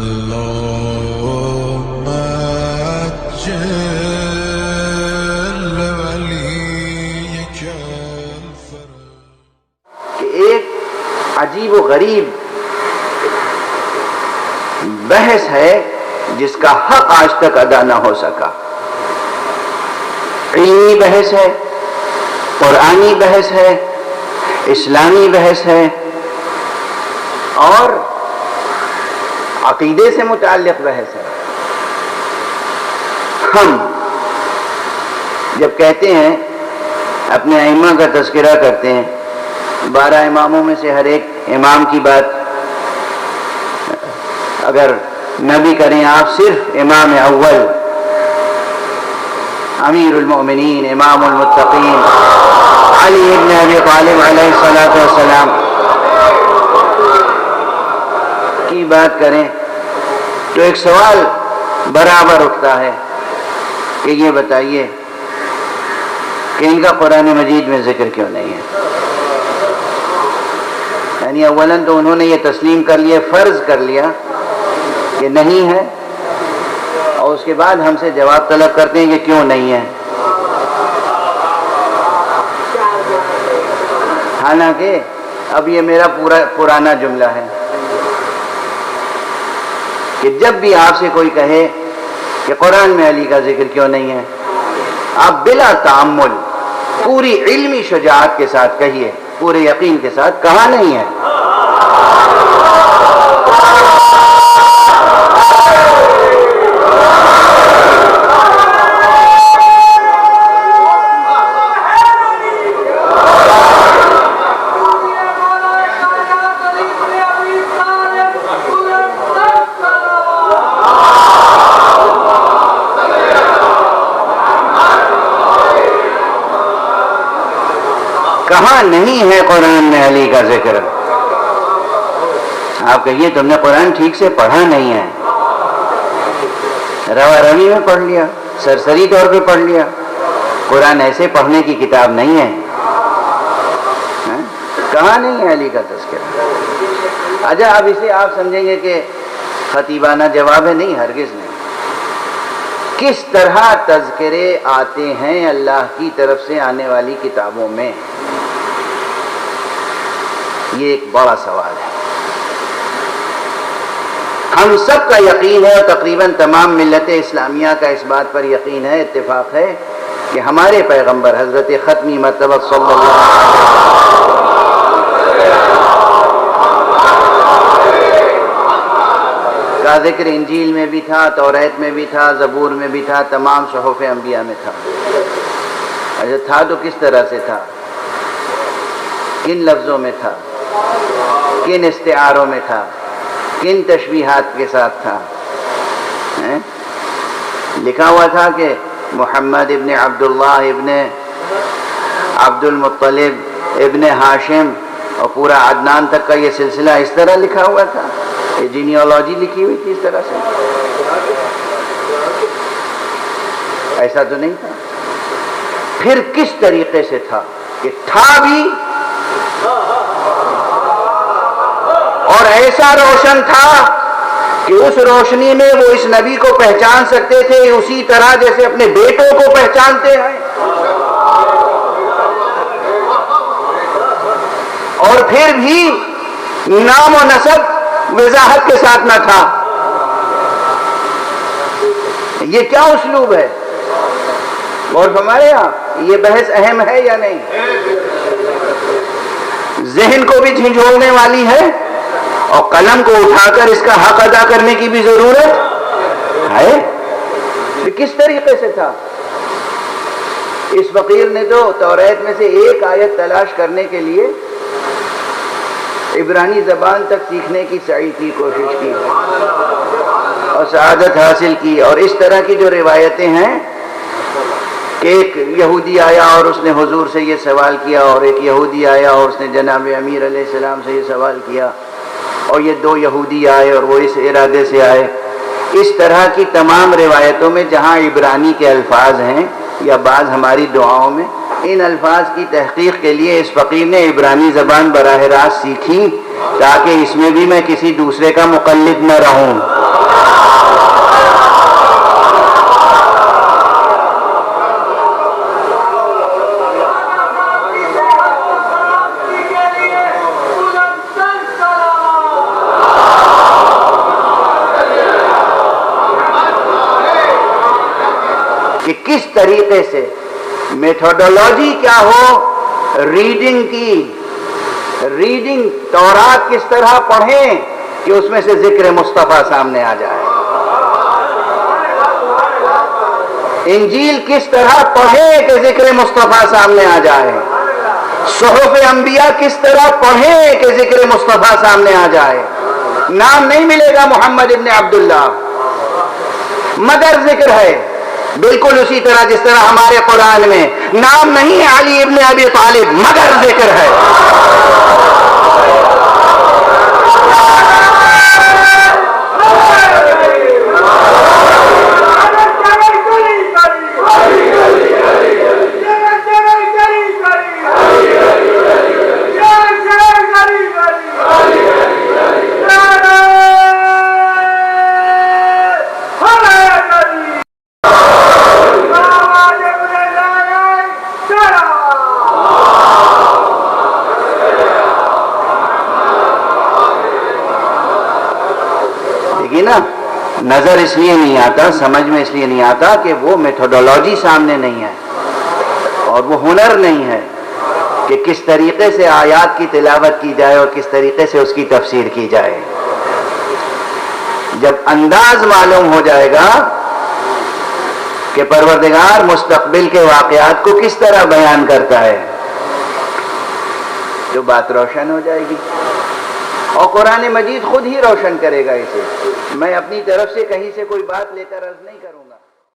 اللهم عجل وليك الفرج. کہ ایک عجیب و غریب بحث ہے جس کا حق آج تک ادا نہ ہو سکا. علمی بحث ہے، قرآنی بحث ہے، اسلامی بحث ہے اور عقیدے سے متعلق بحث ہے. ہم جب کہتے ہیں، اپنے ائمہ کا تذکرہ کرتے ہیں، 12 اماموں میں سے ہر ایک امام کی بات اگر نہ بھی کریں آپ، صرف امام اول امیر المؤمنین امام المتقین علی ابن ابی طالب علیہ السلام کی بات کریں تو ایک سوال برابر اٹھتا ہے کہ یہ بتائیے کہ ان کا قرآن مجید میں ذکر کیوں نہیں ہے. یعنی اولاً تو انہوں نے یہ تسلیم کر لیا، فرض کر لیا کہ نہیں ہے، اور اس کے بعد ہم سے جواب طلب کرتے ہیں کہ کیوں نہیں ہے. حالانکہ اب یہ میرا پرانا جملہ ہے کہ جب بھی آپ سے کوئی کہے کہ قرآن میں علی کا ذکر کیوں نہیں ہے، آپ بلا تعمل پوری علمی شجاعت کے ساتھ کہیے، پورے یقین کے ساتھ، کہا نہیں ہے. کہاں نہیں ہے قرآن میں علی کا ذکر؟ آپ کہیے تم نے قرآن ٹھیک سے پڑھا نہیں ہے، روا روی میں پڑھ لیا، سرسری طور پہ پڑھ لیا. قرآن ایسے پڑھنے کی کتاب نہیں ہے. کہاں نہیں ہے علی کا تذکرہ؟ اچھا اب اسے آپ سمجھیں گے کہ خطیبانہ جواب ہے. نہیں، ہرگز نہیں. کس طرح تذکرے آتے ہیں اللہ کی طرف سے آنے والی کتابوں میں، یہ ایک بڑا سوال ہے. ہم سب کا یقین ہے اور تقریباً تمام ملت اسلامیہ کا اس بات پر یقین ہے، اتفاق ہے کہ ہمارے پیغمبر حضرت ختمی مرتبہ صلی اللہ علیہ وسلم کا ذکر انجیل میں بھی تھا، توریت میں بھی تھا، زبور میں بھی تھا، تمام صحف انبیاء میں تھا. اچھا تھا تو کس طرح سے تھا؟ کن لفظوں میں تھا؟ کن استعاروں میں تھا؟ کن تشبیہات کے ساتھ تھا؟ لکھا ہوا تھا کہ محمد ابن عبداللہ ابن عبد المطلب ابن ہاشم اور پورا عدنان تک کا یہ سلسلہ اس طرح لکھا ہوا تھا. یہ جینیالوجی لکھی ہوئی تھی اس طرح سے؟ ایسا تو نہیں تھا. پھر کس طریقے سے تھا؟ کہ تھا بھی اور ایسا روشن تھا کہ اس روشنی میں وہ اس نبی کو پہچان سکتے تھے اسی طرح جیسے اپنے بیٹوں کو پہچانتے ہیں. اور پھر بھی نام و نسب وضاحت کے ساتھ نہ تھا. یہ کیا اسلوب ہے؟ اور ہمارے یہاں یہ بحث اہم ہے یا نہیں؟ ذہن کو بھی جھنجھوڑنے والی ہے اور قلم کو اٹھا کر اس کا حق ادا کرنے کی بھی ضرورت ہے. کس طریقے سے تھا؟ اس فقیر نے تو توریت میں سے ایک آیت تلاش کرنے کے لیے عبرانی زبان تک سیکھنے کی سعی کی، کوشش کی اور سعادت حاصل کی. اور اس طرح کی جو روایتیں ہیں کہ ایک یہودی آیا اور اس نے حضور سے یہ سوال کیا، اور ایک یہودی آیا اور اس نے جناب امیر علیہ السلام سے یہ سوال کیا، اور یہ 2 یہودی آئے اور وہ اس ارادے سے آئے. اس طرح کی تمام روایتوں میں جہاں عبرانی کے الفاظ ہیں یا بعض ہماری دعاؤں میں، ان الفاظ کی تحقیق کے لیے اس فقیر نے عبرانی زبان براہ راست سیکھی تاکہ اس میں بھی میں کسی دوسرے کا مقلد نہ رہوں. کہ کس طریقے سے میتھوڈولوجی کیا ہو ریڈنگ کی، ریڈنگ تورات کس طرح پڑھیں کہ اس میں سے ذکر مصطفیٰ سامنے آ جائے، انجیل کس طرح پڑھیں کہ ذکر مصطفیٰ سامنے آ جائے، صحف انبیاء کس طرح پڑھیں کہ ذکر مصطفیٰ سامنے آ جائے۔ نام نہیں ملے گا محمد ابن عبداللہ مگر ذکر ہے، بالکل اسی طرح جس طرح ہمارے قرآن میں نام نہیں ہے علی ابن ابی طالب مگر ذکر ہے۔ نا نظر اس لیے نہیں آتا، سمجھ میں اس لیے نہیں آتا کہ وہ میتھوڈولوجی سامنے نہیں ہے اور وہ ہنر نہیں ہے کہ کس طریقے سے آیات کی تلاوت کی جائے اور کس طریقے سے اس کی تفسیر کی جائے۔ جب انداز معلوم ہو جائے گا کہ پروردگار مستقبل کے واقعات کو کس طرح بیان کرتا ہے تو بات روشن ہو جائے گی، اور قرآن مجید خود ہی روشن کرے گا اسے۔ میں اپنی طرف سے کہیں سے کوئی بات لے کر عرض نہیں کروں گا۔